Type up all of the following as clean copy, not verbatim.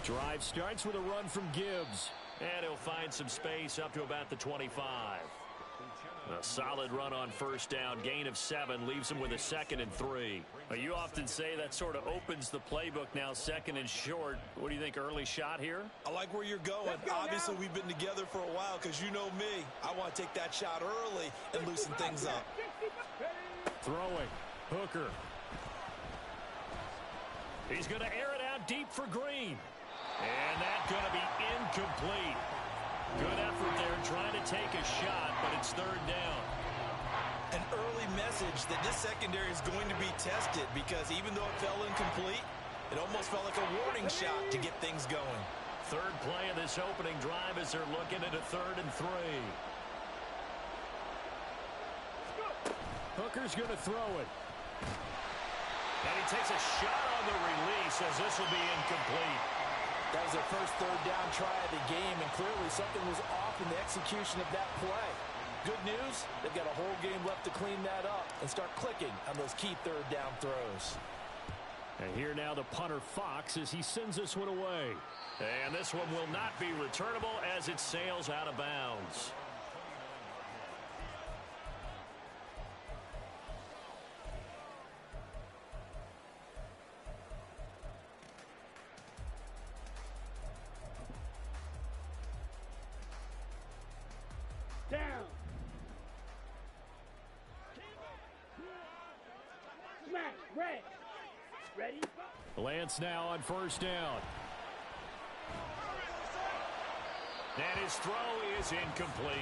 Drive starts with a run from Gibbs. And he'll find some space up to about the 25. A solid run on first down. Gain of 7 leaves him with a 2nd and 3. You often say that sort of opens the playbook now, 2nd and short. What do you think, early shot here? I like where you're going. Obviously, we've been together for a while because you know me. I want to take that shot early and loosen things up. Throwing. Hooker. He's going to air it out deep for Green. And that's going to be incomplete. Good effort there trying to take a shot, but it's 3rd down. An early message that this secondary is going to be tested because even though it fell incomplete, it almost felt like a warning shot to get things going. 3rd play of this opening drive as they're looking at a 3rd and 3. Hooker's going to throw it. And he takes a shot on the release as this will be incomplete. That was their first 3rd down try of the game, and clearly something was off in the execution of that play. Good news, they've got a whole game left to clean that up and start clicking on those key 3rd down throws. And here now the punter Fox as he sends this one away. And this one will not be returnable as it sails out of bounds. Down. Smack. Red. Ready? Lance now on first down. And his throw is incomplete.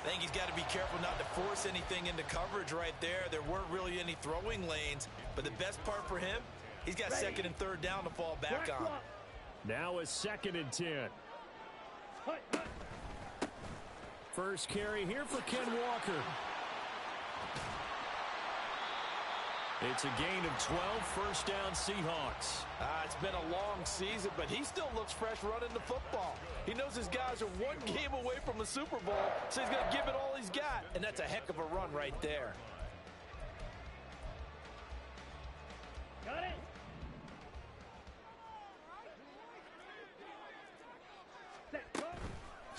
I think he's got to be careful not to force anything into coverage right there. There weren't really any throwing lanes, but the best part for him, he's got 2nd and 3rd down to fall back on. Now a 2nd and 10. First carry here for Ken Walker. It's a gain of 12, first down Seahawks. It's been a long season, but he still looks fresh running the football. He knows his guys are 1 game away from a Super Bowl, so he's going to give it all he's got, and that's a heck of a run right there. Got it.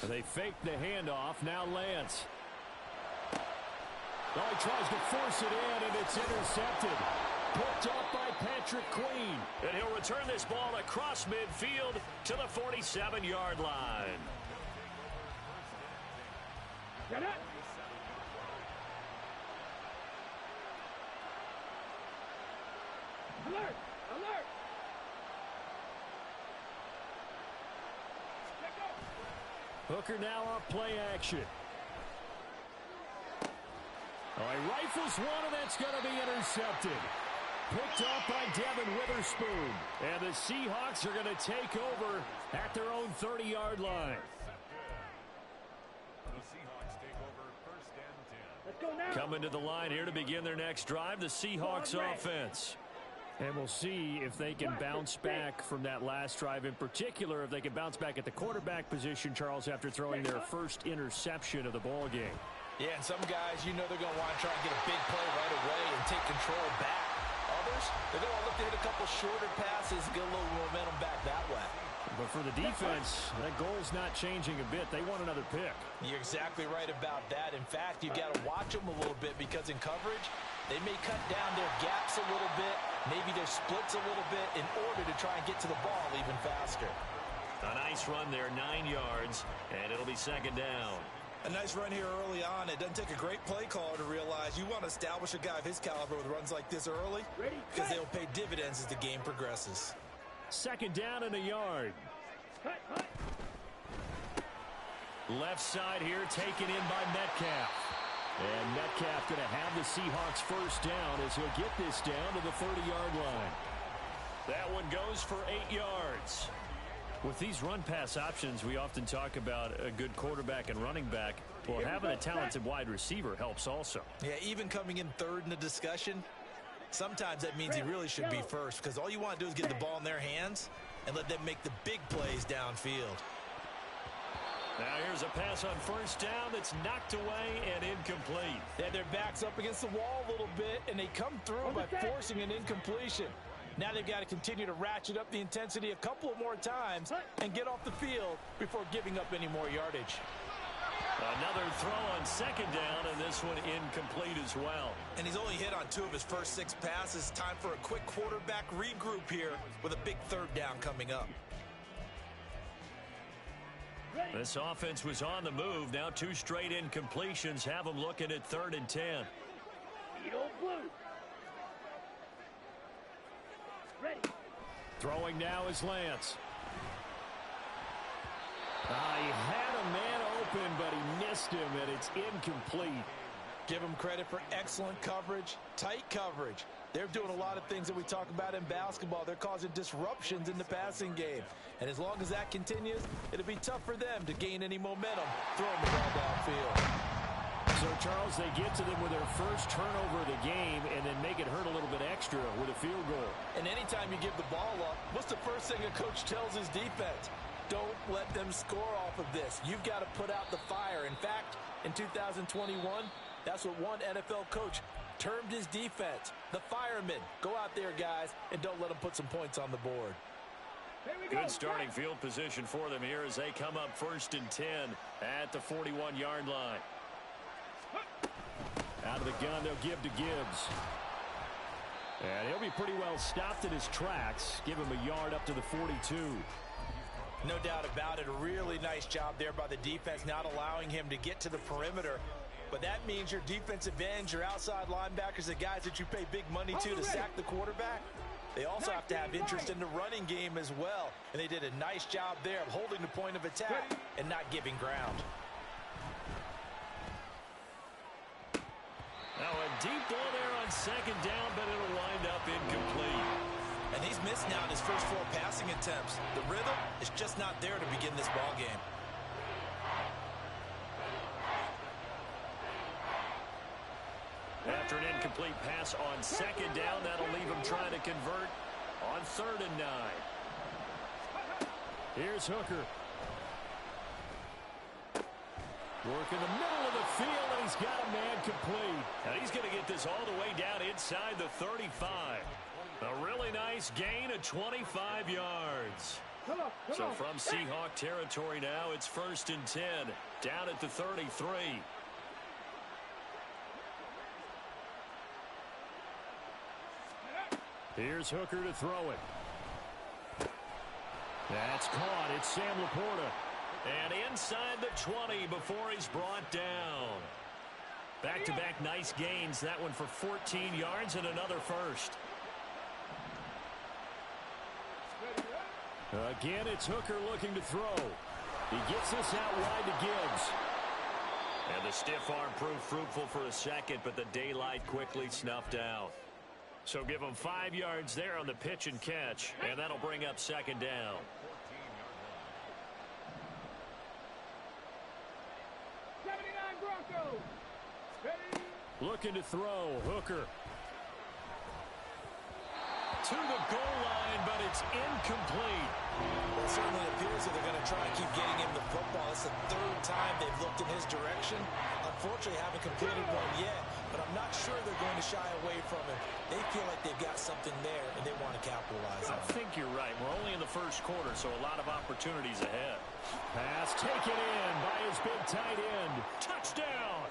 They fake the handoff. Now Lance. Oh, he tries to force it in, and it's intercepted. Picked up by Patrick Queen. And he'll return this ball across midfield to the 47-yard line. Get it. Alert! Alert! Hooker now off play action. Oh, he rifles one, and that's going to be intercepted. Picked up by Devin Witherspoon. And the Seahawks are going to take over at their own 30-yard line. The Seahawks take over first and 10. Let's go now. Coming to the line here to begin their next drive, the Seahawks offense. And we'll see if they can bounce back from that last drive. In particular, if they can bounce back at the quarterback position, Charles, after throwing their first interception of the ball game. Yeah, and some guys, you know they're going to want to try and get a big play right away and take control back. Others, they're going to look to hit a couple shorter passes and get a little momentum back that way. But for the defense, that goal's not changing a bit. They want another pick. You're exactly right about that. In fact, you've got to watch them a little bit because in coverage, they may cut down their gaps a little bit, maybe their splits a little bit in order to try and get to the ball even faster. A nice run there, 9 yards, and it'll be second down. A nice run here early on. It doesn't take a great play caller to realize you want to establish a guy of his caliber with runs like this early because they'll pay dividends as the game progresses. Second down and a yard. Left side here taken in by Metcalf. And Metcalf going to have the Seahawks first down as he'll get this down to the 30-yard line. That one goes for 8 yards. With these run-pass options, we often talk about a good quarterback and running back. Well, having a talented wide receiver helps also. Yeah, even coming in third in the discussion, sometimes that means he really should be first because all you want to do is get the ball in their hands and let them make the big plays downfield. Now here's a pass on first down that's knocked away and incomplete. They had their backs up against the wall a little bit, and they come through by forcing an incompletion. Now they've got to continue to ratchet up the intensity a couple of more times and get off the field before giving up any more yardage. Another throw on second down, and this one incomplete as well. And he's only hit on 2 of his first 6 passes. Time for a quick quarterback regroup here with a big third down coming up. This offense was on the move. Now 2 straight incompletions have them looking at 3rd and 10. Ready. Throwing now is Lance. He had a man open, but he missed him, and it's incomplete. Give them credit for excellent coverage, tight coverage. They're doing a lot of things that we talk about in basketball. They're causing disruptions in the passing game. And as long as that continues, it'll be tough for them to gain any momentum throwing the ball downfield. So, Charles, they get to them with their first turnover of the game and then make it hurt a little bit extra with a field goal. And anytime you give the ball up, what's the first thing a coach tells his defense? Don't let them score off of this. You've got to put out the fire. In fact, in 2021, that's what one NFL coach termed his defense, the firemen. Go out there, guys, and don't let them put some points on the board. Good starting field position for them here as they come up 1st and 10 at the 41-yard line. Out of the gun, they'll give to Gibbs. And he'll be pretty well stopped in his tracks. Give him a yard up to the 42. No doubt about it. A really nice job there by the defense, not allowing him to get to the perimeter. But that means your defensive ends, your outside linebackers, the guys that you pay big money to sack the quarterback, they also have to have interest in the running game as well. And they did a nice job there of holding the point of attack and not giving ground. Now a deep ball there on second down, but it'll wind up incomplete. And he's missed now in his first 4 passing attempts. The rhythm is just not there to begin this ball game. After an incomplete pass on second down, that'll leave him trying to convert on 3rd and 9. Here's Hooker. Work in the middle of the field, and he's got a man complete. Now he's going to get this all the way down inside the 35. A really nice gain of 25 yards. So from Seahawk territory now, it's 1st and 10, down at the 33. Here's Hooker to throw it. That's caught. It's Sam Laporta. And inside the 20 before he's brought down. Back-to-back nice gains. That one for 14 yards and another first. Again, it's Hooker looking to throw. He gets this out wide to Gibbs. And the stiff arm proved fruitful for a second, but the daylight quickly snuffed out. So give him 5 yards there on the pitch and catch, and that'll bring up second down. Looking to throw, Hooker. To the goal line, but it's incomplete. Well, it certainly appears that they're going to try and keep getting him the football. It's the 3rd time they've looked in his direction. Unfortunately, haven't completed one yet, but I'm not sure they're going to shy away from him. They feel like they've got something there, and they want to capitalize on it. I think you're right. We're only in the first quarter, so a lot of opportunities ahead. Pass taken in by his big tight end. Touchdown!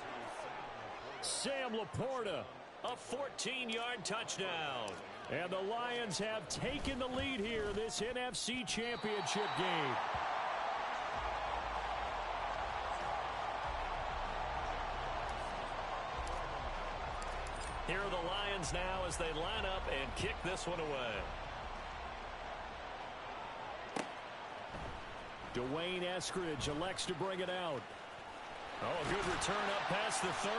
Sam Laporta, a 14-yard touchdown. And the Lions have taken the lead here this NFC Championship game. Here are the Lions now as they line up and kick this one away. Dwayne Eskridge elects to bring it out. Oh, a good return up past the 30.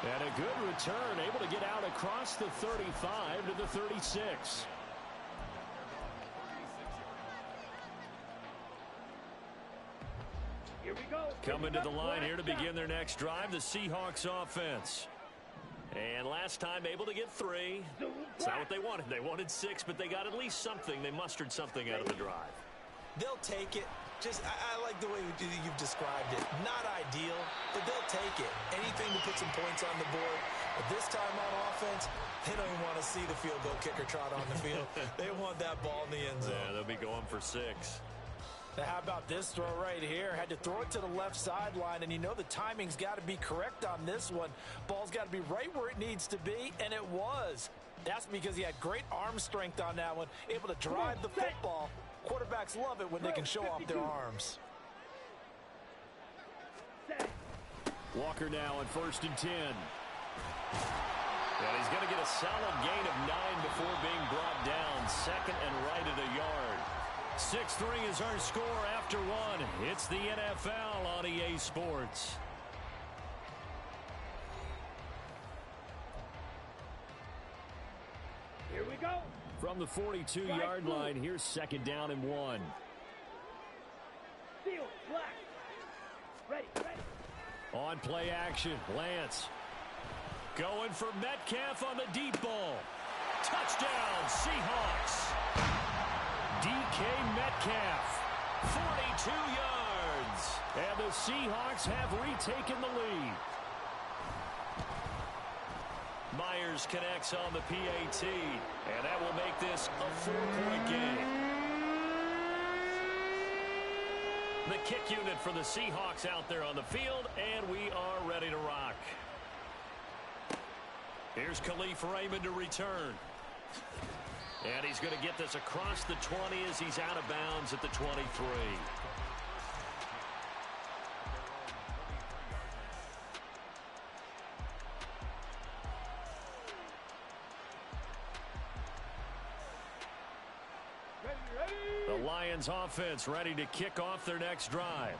And a good return, able to get out across the 35 to the 36. Here we go. Coming to the line here to begin their next drive, the Seahawks offense. And last time able to get 3. It's not what they wanted. They wanted 6, but they got at least something. They mustered something out of the drive. They'll take it. I like the way you've described it. Not ideal, but they'll take it. Anything to put some points on the board. But this time on offense, they don't even want to see the field goal kicker trot on the field. They want that ball in the end zone. Yeah, they'll be going for 6. Now, how about this throw right here? Had to throw it to the left sideline, and you know the timing's got to be correct on this one. Ball's got to be right where it needs to be, and it was. That's because he had great arm strength on that one, able to drive the football. Quarterbacks love it when they can show off their arms. Walker now on 1st and 10. And he's going to get a solid gain of 9 before being brought down. 2nd and right at a yard. 6-3 is our score after 1. It's the NFL on EA Sports. Here we go. From the 42-yard line, here's 2nd down and 1. Seal, black. Ready. On play action, Lance. Going for Metcalf on the deep ball. Touchdown, Seahawks. DK Metcalf, 42 yards. And the Seahawks have retaken the lead. Myers connects on the PAT, and that will make this a 4-point game. The kick unit for the Seahawks out there on the field, and we are ready to rock. Here's Khalif Raymond to return. And he's going to get this across the 20 as he's out of bounds at the 23. The Lions offense ready to kick off their next drive.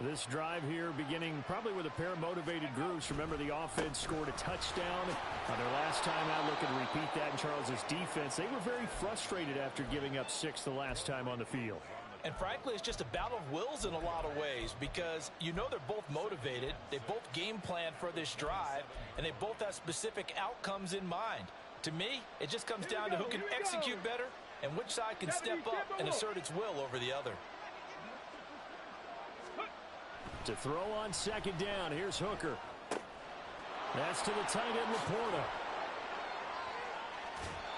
This drive here beginning probably with a pair of motivated groups. Remember, the offense scored a touchdown on their last time out. Looking to repeat that in Charles's defense. They were very frustrated after giving up 6 the last time on the field. And frankly, it's just a battle of wills in a lot of ways because you know they're both motivated. They both game plan for this drive, and they both have specific outcomes in mind. To me, it just comes down to who can execute better and which side can step up and assert its will over the other. To throw on 2nd down, here's Hooker. That's to the tight end, Laporta.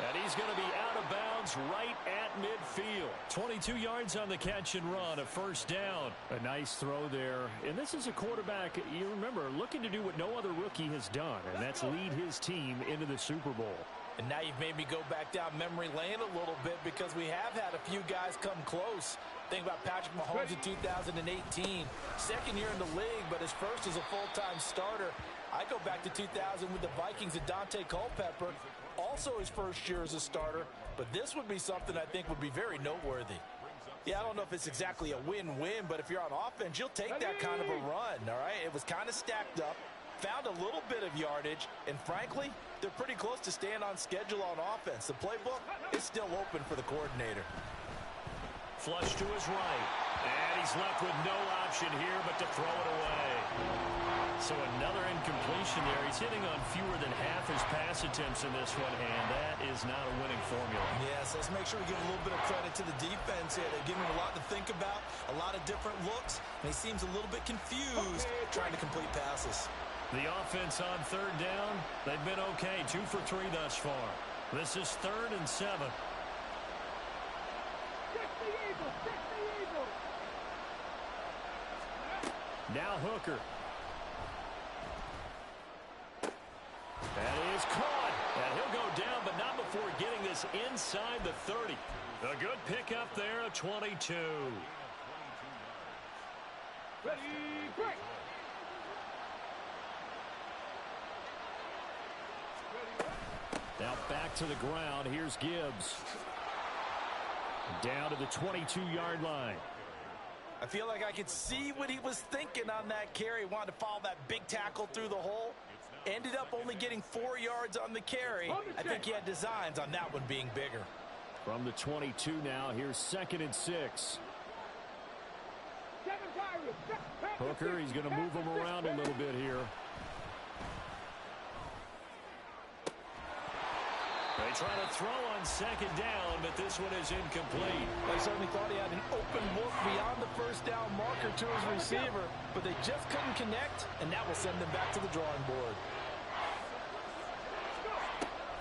And he's going to be out of bounds right at midfield. 22 yards on the catch and run, a 1st down. A nice throw there. And this is a quarterback, you remember, looking to do what no other rookie has done, and that's lead his team into the Super Bowl. And now you've made me go back down memory lane a little bit because we have had a few guys come close. Think about Patrick Mahomes in 2018. 2nd year in the league, but his first as a full-time starter. I go back to 2000 with the Vikings and Dante Culpepper. Also his first year as a starter. But this would be something I think would be very noteworthy. Yeah, I don't know if it's exactly a win-win, but if you're on offense, you'll take that kind of a run, all right? It was kind of stacked up. Found a little bit of yardage, and frankly, they're pretty close to staying on schedule on offense. The playbook is still open for the coordinator. Flush to his right, and he's left with no option here but to throw it away. So another incompletion there. He's hitting on fewer than half his pass attempts in this one, and that is not a winning formula. Yes, let's make sure we give a little bit of credit to the defense here. They're giving him a lot to think about, a lot of different looks, and he seems a little bit confused trying to complete passes. The offense on 3rd down, they've been okay. 2 for 3 thus far. This is 3rd and 7. Now Hooker. That is caught. And he'll go down, but not before getting this inside the 30. A good pickup there, a 22. Ready, break. Now back to the ground. Here's Gibbs. Down to the 22-yard line. I feel like I could see what he was thinking on that carry. Wanted to follow that big tackle through the hole. Ended up only getting 4 yards on the carry. I think he had designs on that one being bigger. From the 22 now, here's 2nd and 6. Hooker, he's going to move him around a little bit here. They try to throw on second down, but this one is incomplete. They certainly thought he had an open look beyond the first down marker to his receiver, but they just couldn't connect, and that will send them back to the drawing board.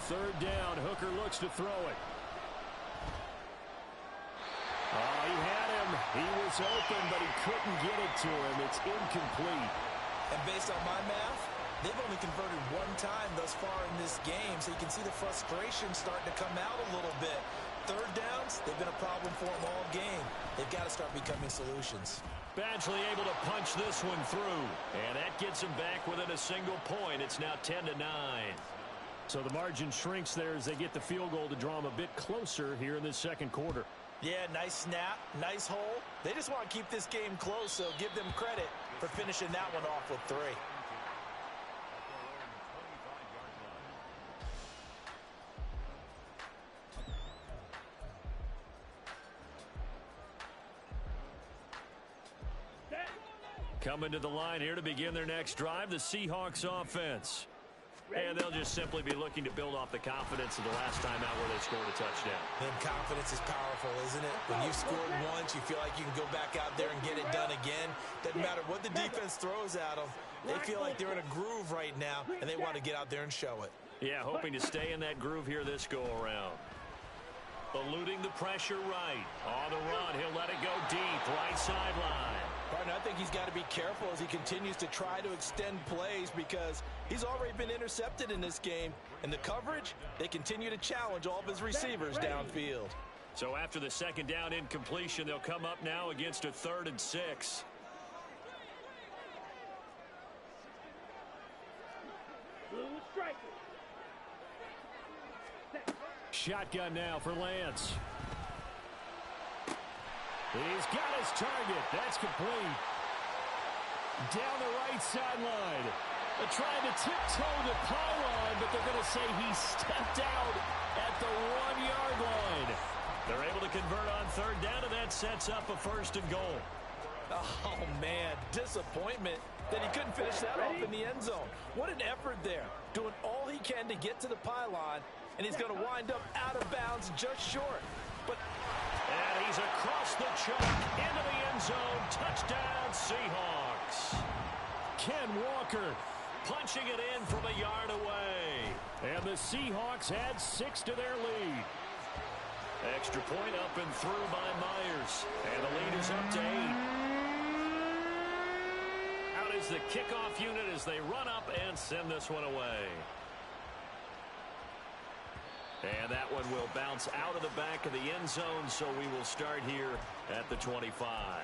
Third down, Hooker looks to throw it. Oh, he had him. He was open, but he couldn't get it to him. It's incomplete. And based on my math, they've only converted one time thus far in this game, so you can see the frustration starting to come out a little bit. Third downs, they've been a problem for them all game. They've got to start becoming solutions. Badgley able to punch this one through, and that gets him back within a single point. It's now 10-9. So the margin shrinks there as they get the field goal to draw them a bit closer here in this second quarter. Yeah, nice snap, nice hole. They just want to keep this game close, so give them credit for finishing that one off with 3. Coming to the line here to begin their next drive, the Seahawks offense. And they'll just simply be looking to build off the confidence of the last time out where they scored a touchdown. And confidence is powerful, isn't it? When you've scored once, you feel like you can go back out there and get it done again. Doesn't matter what the defense throws at them. They feel like they're in a groove right now, and they want to get out there and show it. Yeah, hoping to stay in that groove here this go-around. Eluding the pressure right. On the run, he'll let it go deep, right sideline. Partner, I think he's got to be careful as he continues to try to extend plays because he's already been intercepted in this game. And the coverage, they continue to challenge all of his receivers downfield. So after the second down incompletion, they'll come up now against a 3rd and 6. Blue striker. Shotgun now for Lance. He's got his target. That's complete. Down the right sideline. They're trying to tiptoe the pylon, but they're going to say he stepped out at the 1-yard line. They're able to convert on third down, and that sets up a 1st and goal. Oh, man, disappointment that he couldn't finish that off in the end zone. What an effort there, doing all he can to get to the pylon, and he's going to wind up out of bounds just short. And he's across the chalk into the end zone. Touchdown, Seahawks. Ken Walker punching it in from a yard away. And the Seahawks add 6 to their lead. Extra point up and through by Myers. And the lead is up to 8. Out is the kickoff unit as they run up and send this one away. And that one will bounce out of the back of the end zone, so we will start here at the 25.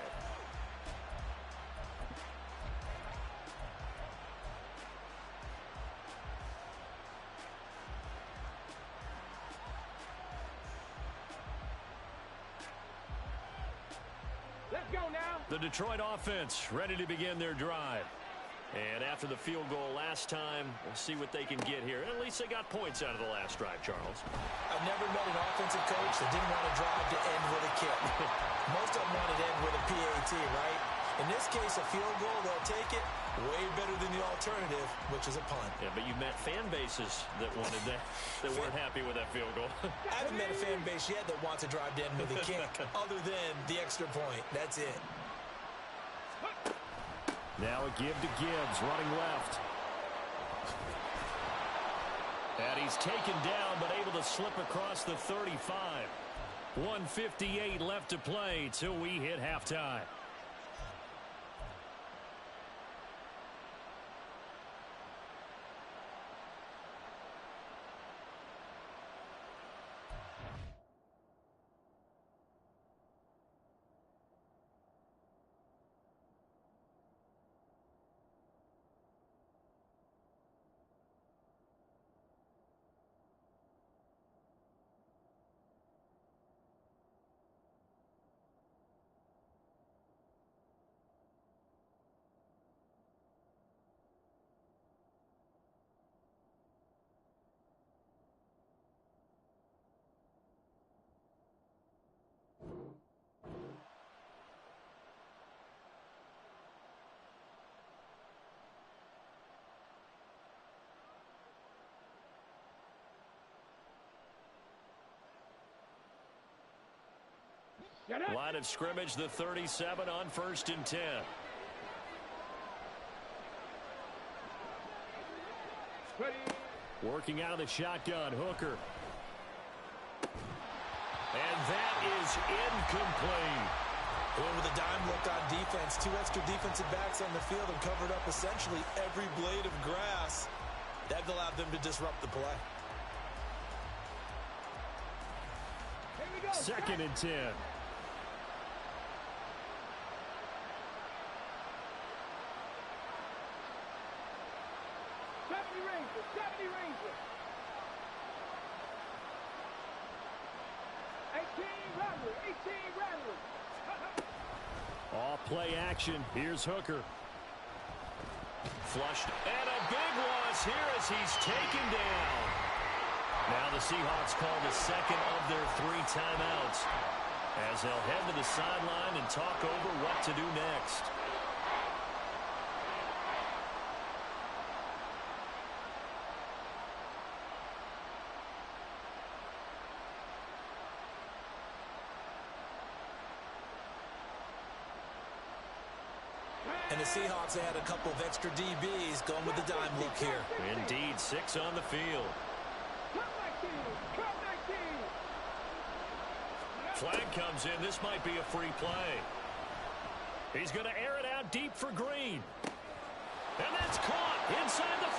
Let's go now. The Detroit offense ready to begin their drive. And after the field goal last time, we'll see what they can get here. At least they got points out of the last drive, Charles. I've never met an offensive coach that didn't want to drive to end with a kick. Most of them want to end with a PAT, right? In this case, a field goal, they'll take it. Way better than the alternative, which is a punt. Yeah, but you've met fan bases that wanted that, that weren't happy with that field goal. I haven't met a fan base yet that wants to drive to end with a kick other than the extra point. That's it. Now a give to Gibbs, running left. And he's taken down, but able to slip across the 35. 1:58 left to play till we hit halftime. Line of scrimmage, the 37 on 1st and 10. Working out of the shotgun, Hooker. And that is incomplete. Going with a dime look on defense. 2 extra defensive backs on the field and covered up essentially every blade of grass. That allowed them to disrupt the play. 2nd and 10. Off play action. Here's Hooker. Flushed. And a big loss here as he's taken down. Now the Seahawks call the second of their 3 timeouts as they'll head to the sideline and talk over what to do next. And the Seahawks had a couple of extra DBs going with the dime look here. Indeed, 6 on the field. Flag comes in. This might be a free play. He's going to air it out deep for Green. And that's caught inside the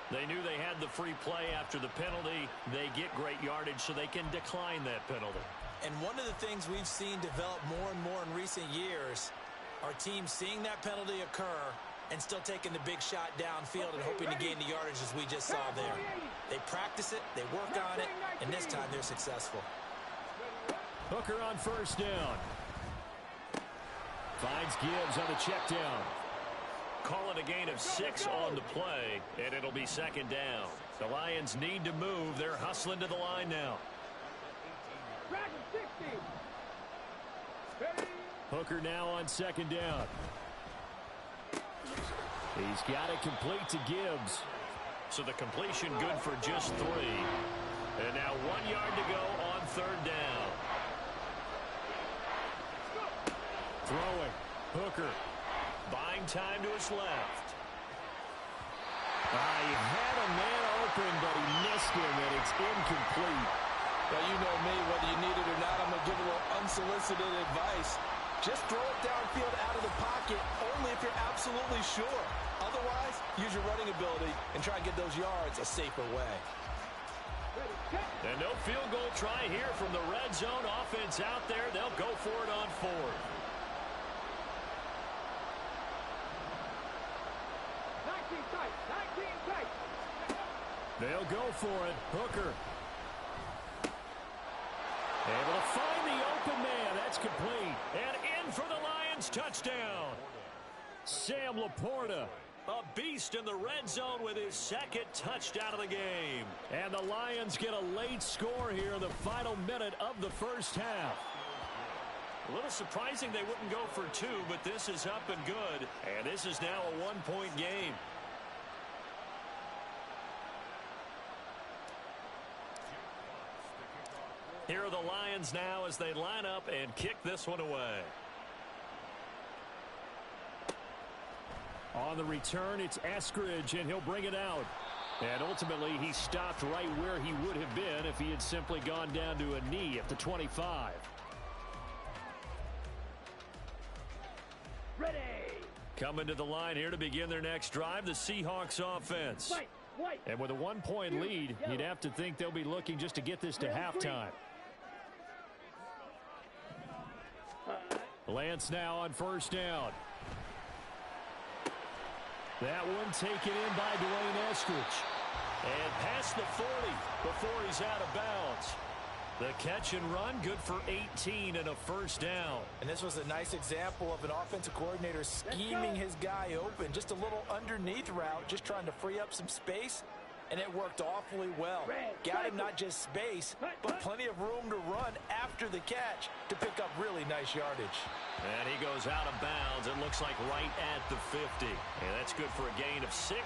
30. They knew they had the free play after the penalty. They get great yardage so they can decline that penalty. And one of the things we've seen develop more and more in recent years are teams seeing that penalty occur and still taking the big shot downfield and hoping to gain the yardage as we just saw there. They practice it, they work on it, and this time they're successful. Hooker on 1st down. Finds Gibbs on the check down. Call it a gain of 6 on the play, and it'll be 2nd down. The Lions need to move. They're hustling to the line now. Hooker now on 2nd down. He's got it complete to Gibbs. So the completion good for just 3. And now 1 yard to go on 3rd down. Throwing. Hooker. Buying time to his left. He had a man open, but he missed him, and it's incomplete. Well, you know me, whether you need it or not, I'm going to give a little unsolicited advice. Just throw it downfield out of the pocket, only if you're absolutely sure. Otherwise, use your running ability and try and get those yards a safer way. And no field goal try here from the red zone. Offense out there. They'll go for it on 4th. 19 tight. They'll go for it. Hooker. Able to find the open man. That's complete. And in for the Lions touchdown. Sam Laporta, a beast in the red zone with his 2nd touchdown of the game. And the Lions get a late score here in the final minute of the 1st half. A little surprising they wouldn't go for 2, but this is up and good. And this is now a 1-point game. Here are the Lions now as they line up and kick this one away. On the return, it's Eskridge, and he'll bring it out. And ultimately, he stopped right where he would have been if he had simply gone down to a knee at the 25. Ready. Coming to the line here to begin their next drive, the Seahawks offense. White. And with a 1-point lead, you'd have to think they'll be looking just to get this to halftime. Lance now on 1st down. That one taken in by Dwayne Eskridge. And past the 40 before he's out of bounds. The catch and run, good for 18 and a 1st down. And this was a nice example of an offensive coordinator scheming his guy open. Just a little underneath route, just trying to free up some space. And it worked awfully well. Got him not just space, but plenty of room to run after the catch to pick up really nice yardage. And he goes out of bounds. It looks like right at the 50. And that's good for a gain of 6.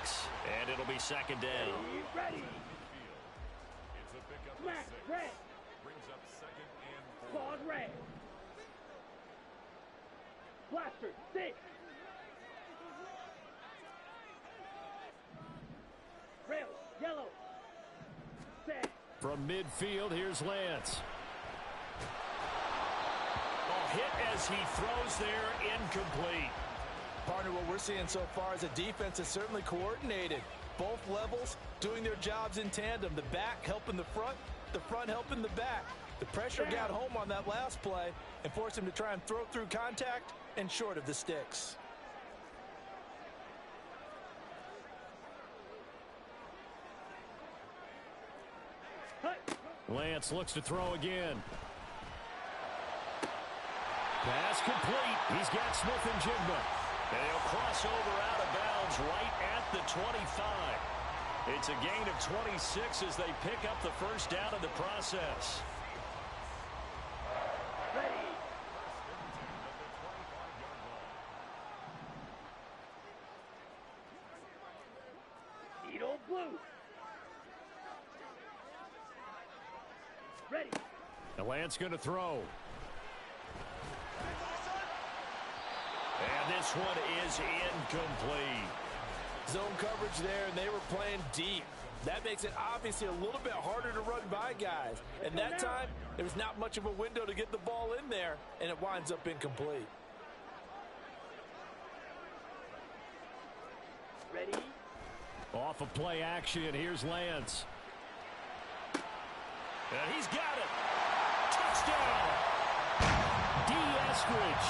And it'll be 2nd down. Ready. back, red. Brings up 2nd and 4. Ball red. Blaster, 6. Rail, yellow. Set. From midfield, here's Lance. Ball hit as he throws there, incomplete. Partner, what we're seeing so far is a defense that's certainly coordinated. Both levels doing their jobs in tandem. The back helping the front helping the back. The pressure got home on that last play and forced him to try and throw through contact and short of the sticks. Lance looks to throw again. Pass complete. He's got Smith and Jigba. And he'll cross over out of bounds right at the 25. It's a gain of 26 as they pick up the first down in the process. Ready. Needle blue. Ready. The Lance going to throw. And this one is incomplete. Zone coverage there, and they were playing deep. That makes it obviously a little bit harder to run by guys. And that time, there was not much of a window to get the ball in there, and it winds up incomplete. Ready. Off of play action, here's Lance. And he's got it. Touchdown. D. Eskridge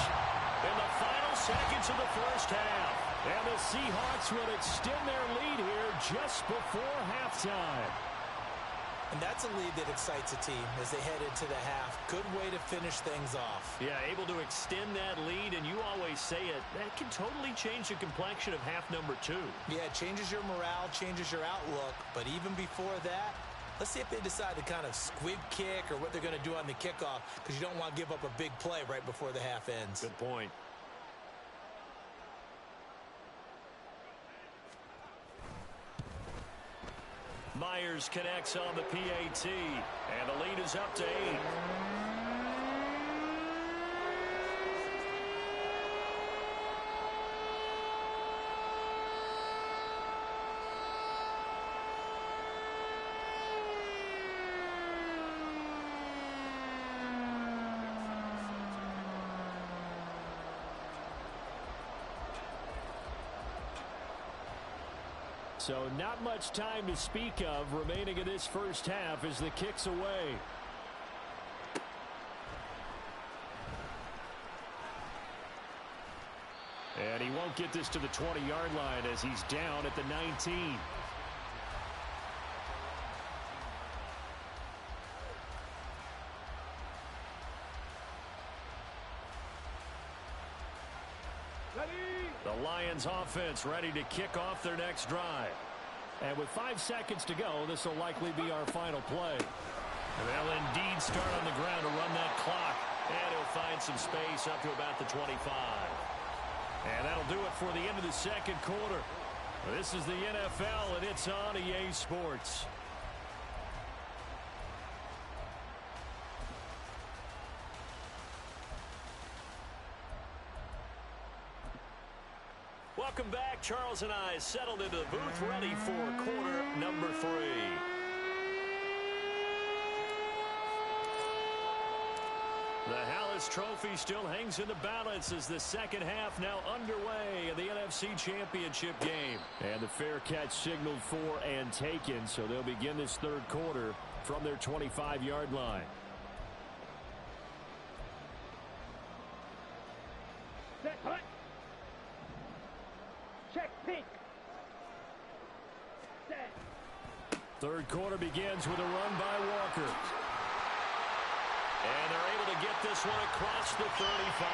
in the final seconds of the first half. And the Seahawks will extend their lead here just before halftime. And that's a lead that excites a team as they head into the half. Good way to finish things off. Yeah, able to extend that lead, and you always say it, that can totally change the complexion of half number 2. Yeah, it changes your morale, changes your outlook. But even before that, let's see if they decide to kind of squib kick or what they're going to do on the kickoff, because you don't want to give up a big play right before the half ends. Good point. Myers connects on the PAT, and the lead is up to 8. So not much time to speak of remaining in this first half as the kick's away. And he won't get this to the 20-yard line as he's down at the 19. The Lions offense ready to kick off their next drive. And with 5 seconds to go, this will likely be our final play. They'll indeed start on the ground to run that clock. And he'll find some space up to about the 25. And that'll do it for the end of the second quarter. This is the NFL, and it's on EA Sports. Welcome back. Charles and I settled into the booth, ready for quarter number 3. The Hallis Trophy still hangs in the balance as the second half now underway in the NFC Championship game. And the fair catch signaled for and taken, so they'll begin this third quarter from their 25-yard line. Set, hut. Check, pink. Set. Third quarter begins with a run by Walker. And they're able to get this one across the 35.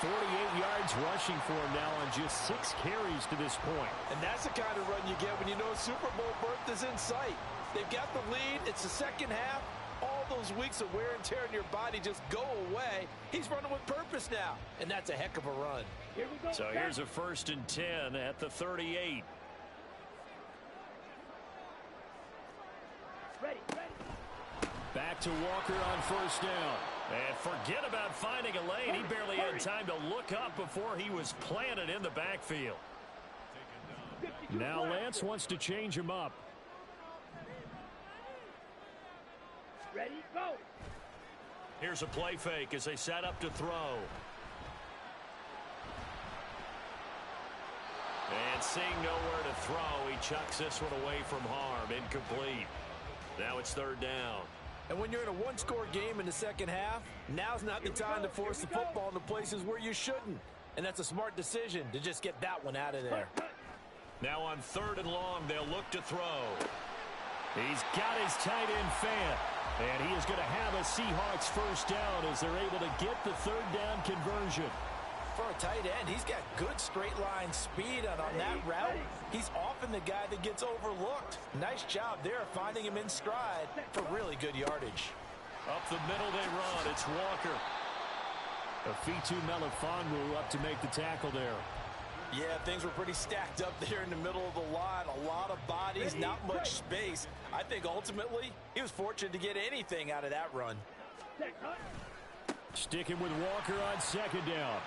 48 yards rushing for him now on just 6 carries to this point. And that's the kind of run you get when you know Super Bowl berth is in sight. They've got the lead. It's the second half. All those weeks of wear and tear in your body just go away. He's running with purpose now, and that's a heck of a run. Here we go. So here's a 1st and 10 at the 38. Ready, ready. back to Walker on first down. And forget about finding a lane. He barely had time to look up before he was planted in the backfield. Now Lance wants to change him up. Ready, go. Here's a play fake as they set up to throw. And seeing nowhere to throw, he chucks this one away from harm. Incomplete. Now it's third down. And when you're in a one-score game in the second half, now's not the time to force the football into places where you shouldn't. And that's a smart decision to just get that one out of there. Now on third and long, they'll look to throw. He's got his tight end fan. And he is going to have a Seahawks first down as they're able to get the third down conversion. For a tight end, he's got good straight line speed, and on that route, he's often the guy that gets overlooked. Nice job there finding him in stride for really good yardage. Up the middle they run. It's Walker. Afitu Melifonwu up to make the tackle there. Yeah, things were pretty stacked up there in the middle of the line. A lot of bodies, not much space. I think ultimately he was fortunate to get anything out of that run. Sticking with Walker on second down.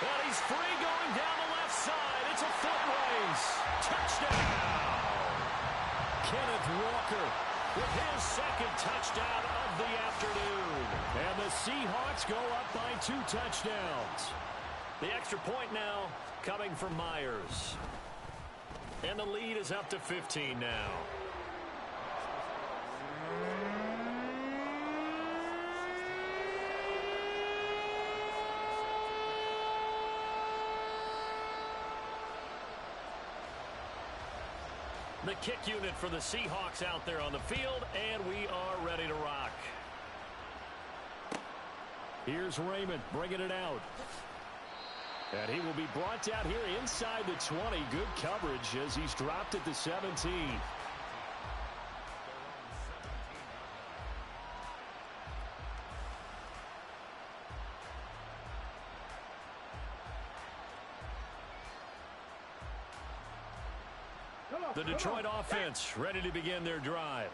And he's free going down the left side. It's a foot race. Touchdown. Kenneth Walker with his second touchdown of the afternoon. And the Seahawks go up by 2 touchdowns. The extra point now coming from Myers. And the lead is up to 15 now. The kick unit for the Seahawks out there on the field, and we are ready to rock. Here's Raymond bringing it out. And he will be brought down here inside the 20. Good coverage as he's dropped at the 17. The Detroit offense ready to begin their drive.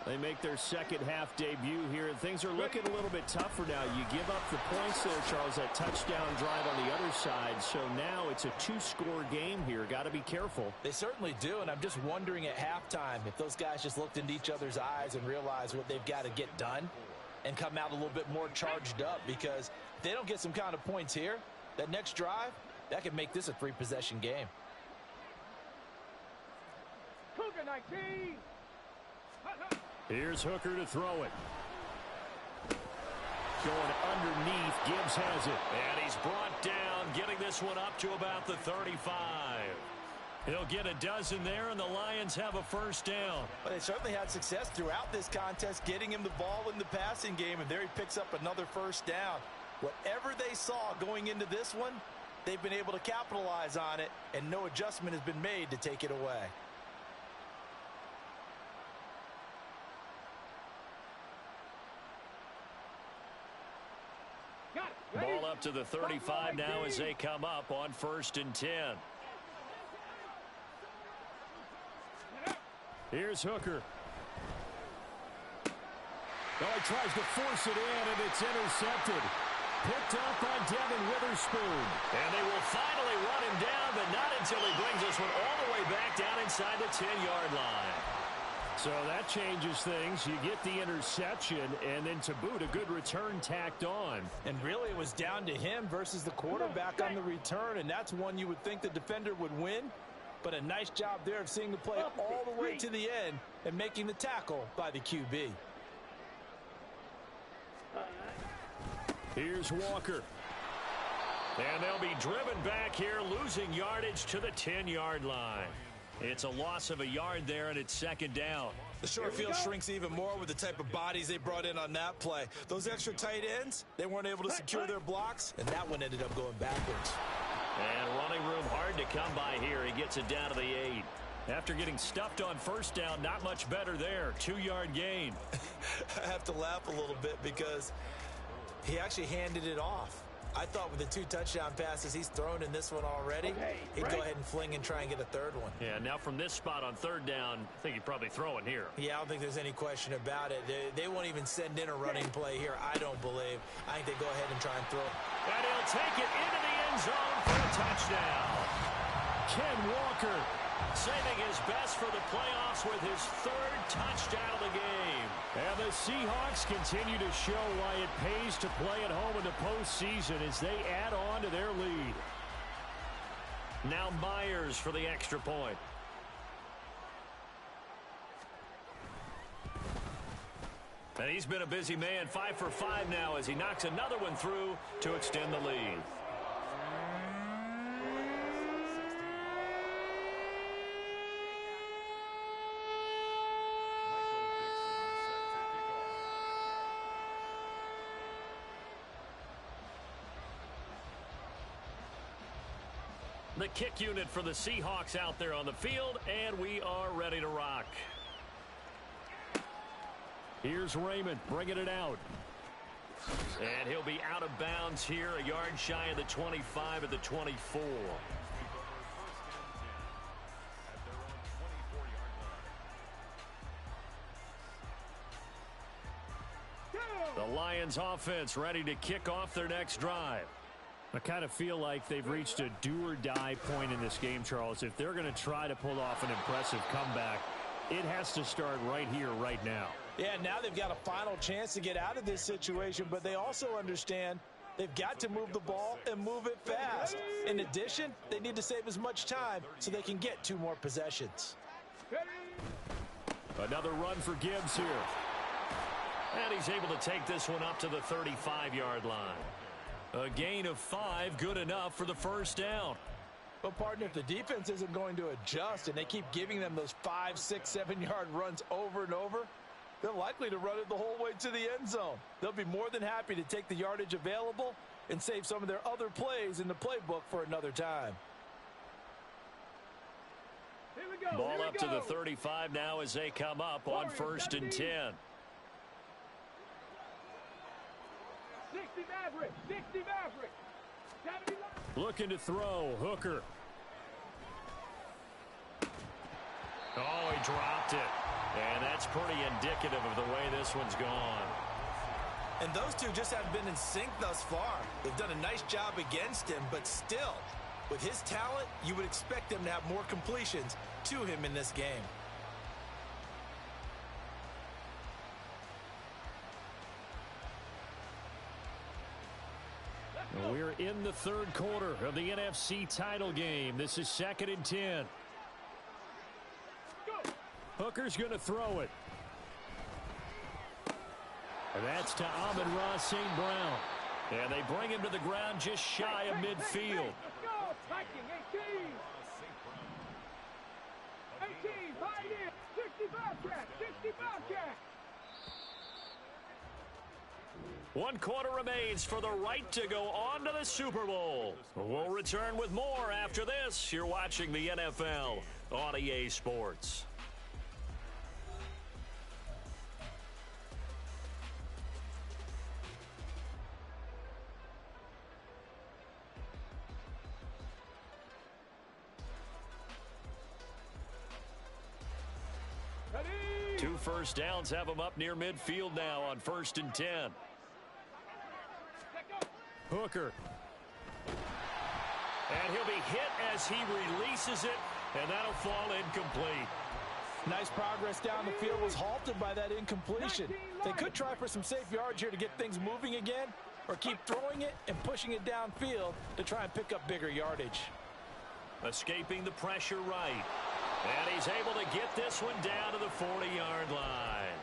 They make their second half debut here, and things are looking a little bit tougher now. You give up the points there, Charles, that touchdown drive on the other side. So now it's a 2-score game here. Got to be careful. They certainly do, and I'm just wondering at halftime if those guys just looked into each other's eyes and realized what they've got to get done and come out a little bit more charged up, because if they don't get some kind of points here, that next drive, that could make this a 3-possession game. Cougar 19. Here's Hooker to throw it. Going underneath, Gibbs has it. And he's brought down, getting this one up to about the 35. He'll get a dozen there, and the Lions have a first down. Well, they certainly had success throughout this contest, getting him the ball in the passing game, and there he picks up another first down. Whatever they saw going into this one, they've been able to capitalize on it, and no adjustment has been made to take it away. Ball up to the 35 now as they come up on 1st and 10. Here's Hooker. Well, he tries to force it in, and it's intercepted. Picked up by Devin Witherspoon. And they will finally run him down, but not until he brings this one all the way back down inside the 10-yard line. So that changes things. You get the interception, and then to boot, a good return tacked on. And really, it was down to him versus the quarterback on the return, and that's one you would think the defender would win. But a nice job there of seeing the play all the way to the end and making the tackle by the QB. Here's Walker. And they'll be driven back here, losing yardage to the 10-yard line. It's a loss of a yard there, and it's second down. The short field shrinks even more with the type of bodies they brought in on that play. Those extra tight ends, they weren't able to secure their blocks, and that one ended up going backwards. And running room hard to come by here. He gets it down to the 8. After getting stuffed on first down, not much better there. 2-yard gain. I have to laugh a little bit because he actually handed it off. I thought with the 2 touchdown passes he's thrown in this one already, he'd go ahead and fling and try and get a third one. Yeah, now from this spot on third down, I think he'd probably throw it here. Yeah, I don't think there's any question about it. They won't even send in a running play here, I don't believe. I think they go ahead and try and throw it. And he'll take it into the end zone for a touchdown. Ken Walker saving his best for the playoffs with his 3rd touchdown of the game. And the Seahawks continue to show why it pays to play at home in the postseason as they add on to their lead. Now Myers for the extra point. And he's been a busy man, 5 for 5 now as he knocks another one through to extend the lead. The kick unit for the Seahawks out there on the field, and we are ready to rock. Here's Raymond bringing it out. And he'll be out of bounds here, a yard shy of the 25 at the 24. The Lions offense ready to kick off their next drive. I kind of feel like they've reached a do-or-die point in this game, Charles. If they're going to try to pull off an impressive comeback, it has to start right here, right now. Yeah, now they've got a final chance to get out of this situation, but they also understand they've got to move the ball and move it fast. In addition, they need to save as much time so they can get 2 more possessions. Another run for Gibbs here. And he's able to take this one up to the 35-yard line. A gain of 5, good enough for the first down. But, partner, if the defense isn't going to adjust and they keep giving them those 5, 6, 7-yard runs over and over, they're likely to run it the whole way to the end zone. They'll be more than happy to take the yardage available and save some of their other plays in the playbook for another time. Here we go. Ball up to the 35 now as they come up on 1st and 10. 60 Maverick. 60 Maverick. 70 Looking to throw. Hooker. Oh, he dropped it. And that's pretty indicative of the way this one's gone. And those two just haven't been in sync thus far. They've done a nice job against him, but still, with his talent, you would expect them to have more completions to him in this game. We're in the 3rd quarter of the NFC title game. This is 2nd and 10. Hooker's going to throw it. And that's to Amon-Ra St. Brown. And they bring him to the ground just shy of midfield. Let's go. Striking 18. 18. Hide in. 65 cat. 65 cat. 1 quarter remains for the right to go on to the Super Bowl. We'll return with more after this. You're watching the NFL on EA Sports. Ready. 2 first downs have them up near midfield now on 1st and 10. Hooker. And he'll be hit as he releases it, and that'll fall incomplete. Nice progress down the field was halted by that incompletion. They could try for some safe yards here to get things moving again, or keep throwing it and pushing it downfield to try and pick up bigger yardage. Escaping the pressure right. And he's able to get this one down to the 40-yard line.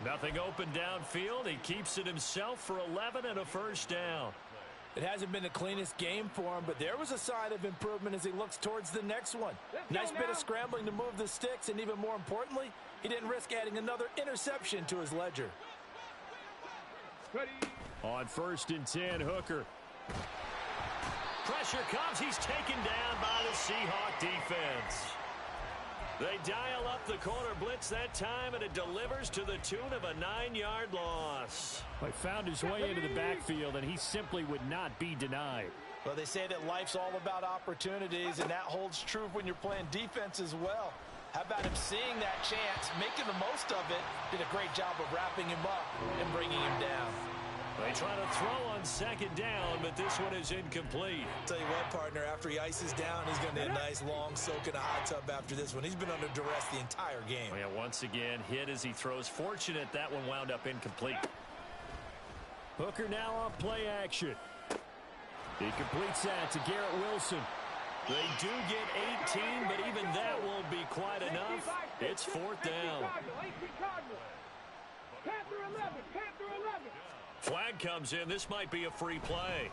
Nothing open downfield. He keeps it himself for 11 and a first down. It hasn't been the cleanest game for him, but there was a sign of improvement as he looks towards the next one. Nice bit of scrambling to move the sticks, and even more importantly, he didn't risk adding another interception to his ledger. Ready. On 1st and 10, Hooker. Pressure comes. He's taken down by the Seahawk defense. They dial up the corner blitz that time, and it delivers to the tune of a 9-yard loss. He found his way into the backfield, and he simply would not be denied. Well, they say that life's all about opportunities, and that holds true when you're playing defense as well. How about him seeing that chance, making the most of it, did a great job of wrapping him up and bringing him down. They try to throw on second down, but this one is incomplete. Tell you what, partner, after he ices down, he's going to need a nice long soak in a hot tub after this one. He's been under duress the entire game. Yeah, once again, hit as he throws. Fortunate that one wound up incomplete. Hooker now off play action. He completes that to Garrett Wilson. They do get 18, but even that won't be quite enough. It's fourth down. Panther 11, Panther 11. Flag comes in. This might be a free play.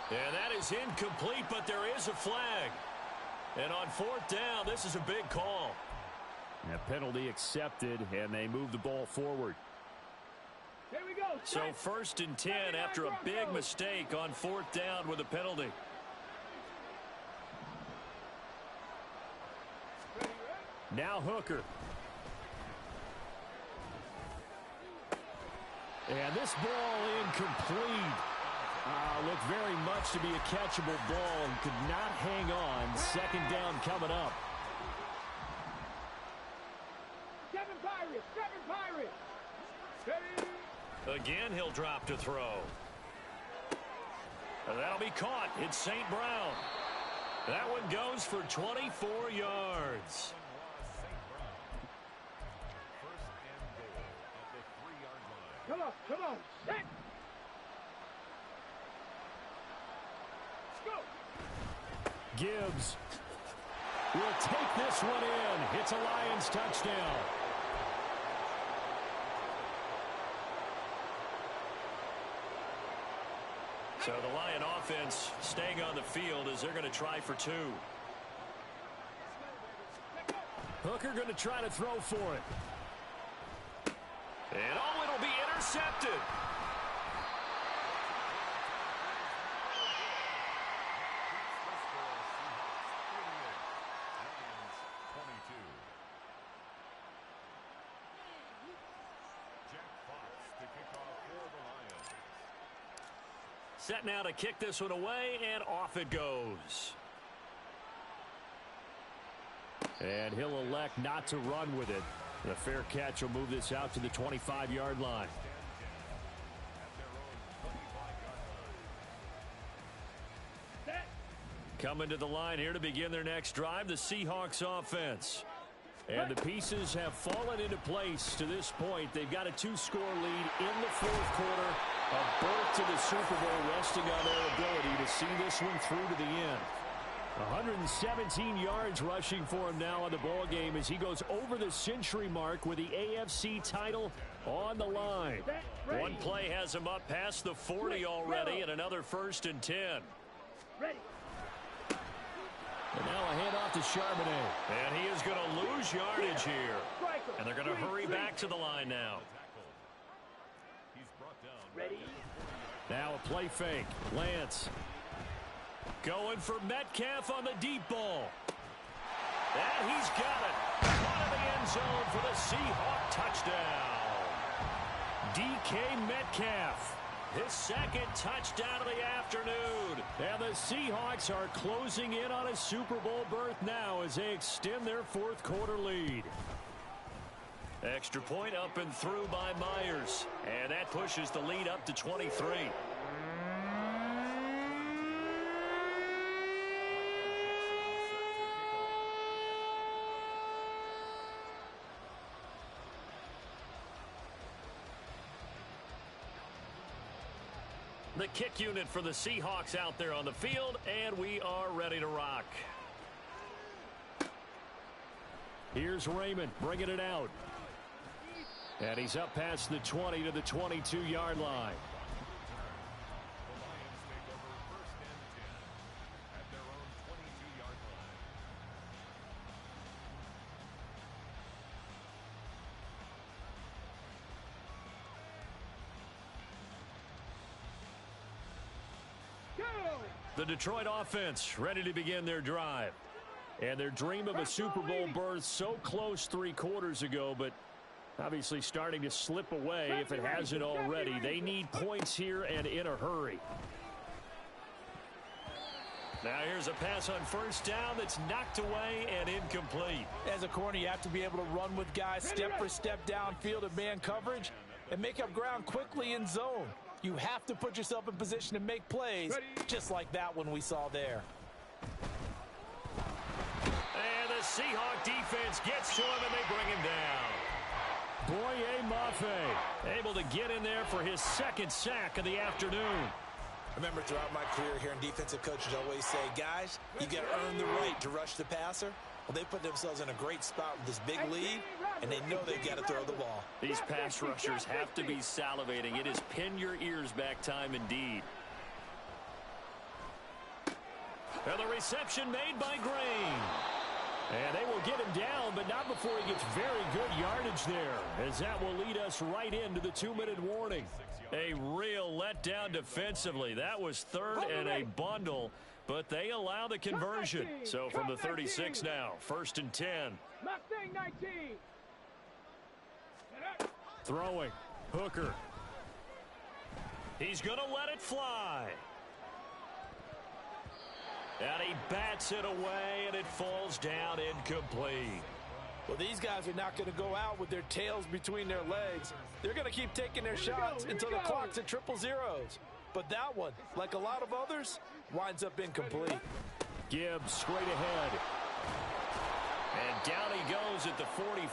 And that is incomplete, but there is a flag. And on fourth down, this is a big call. A penalty accepted, and they move the ball forward. Here we go. So first and 10 after a big mistake on fourth down with a penalty. Now Hooker. And this ball incomplete. Looked very much to be a catchable ball and could not hang on. Second down coming up. 7 Pirates, 7 Pirates. Ready? Again, he'll drop to throw. That'll be caught. It's St. Brown. That one goes for 24 yards. Come on, come on. Set. Let's go. Gibbs will take this one in. It's a Lions touchdown. So the Lion offense staying on the field as they're going to try for 2. Hooker going to try to throw for it. And oh, it'll be intercepted. Set now to kick this one away, and off it goes. And he'll elect not to run with it. The fair catch will move this out to the 25-yard line. Coming to the line here to begin their next drive, the Seahawks offense. And the pieces have fallen into place to this point. They've got a 2-score lead in the fourth quarter. A berth to the Super Bowl resting on their ability to see this one through to the end. 117 yards rushing for him now in the ball game as he goes over the century mark with the AFC title on the line. One play has him up past the 40 already, and another 1st and 10. Ready. And now a handoff to Charbonnet. And he is going to lose yardage here. And they're going to hurry back to the line now. Ready. Now a play fake. Lance. Going for Metcalf on the deep ball. And he's got it. Out of the end zone for the Seahawk touchdown. DK Metcalf. His second touchdown of the afternoon. And the Seahawks are closing in on a Super Bowl berth now as they extend their fourth quarter lead. Extra point up and through by Myers. And that pushes the lead up to 23. The kick unit for the Seahawks out there on the field, and we are ready to rock. Here's Raymond bringing it out. And he's up past the 20 to the 22-yard line. The Detroit offense ready to begin their drive. And their dream of a Super Bowl berth so close 3 quarters ago, but obviously starting to slip away if it hasn't already. They need points here and in a hurry. Now here's a pass on first down that's knocked away and incomplete. As a corner, you have to be able to run with guys step for step downfield in man coverage and make up ground quickly in zone. You have to put yourself in position to make plays, just like that one we saw there. And the Seahawk defense gets to him, and they bring him down. Boye Mafe able to get in there for his 2nd sack of the afternoon. Remember, throughout my career here in defensive coaches always say, guys, you got to earn the right to rush the passer. Well, they put themselves in a great spot with this big lead, and they know they've got to throw the ball. These pass rushers have to be salivating. It is pin your ears back time indeed. And the reception made by Green. And they will get him down, but not before he gets very good yardage there, as that will lead us right into the 2-minute warning. A real letdown defensively. That was 3rd and a bundle, but they allow the conversion. So from the 36 now, 1st and 10. Mustang 19. Throwing. Hooker. He's going to let it fly. And he bats it away, and it falls down incomplete. Well, these guys are not going to go out with their tails between their legs. They're going to keep taking their shots until the clock's at 0-0. But that one, like a lot of others, winds up incomplete. Gibbs straight ahead. And down he goes at the 45.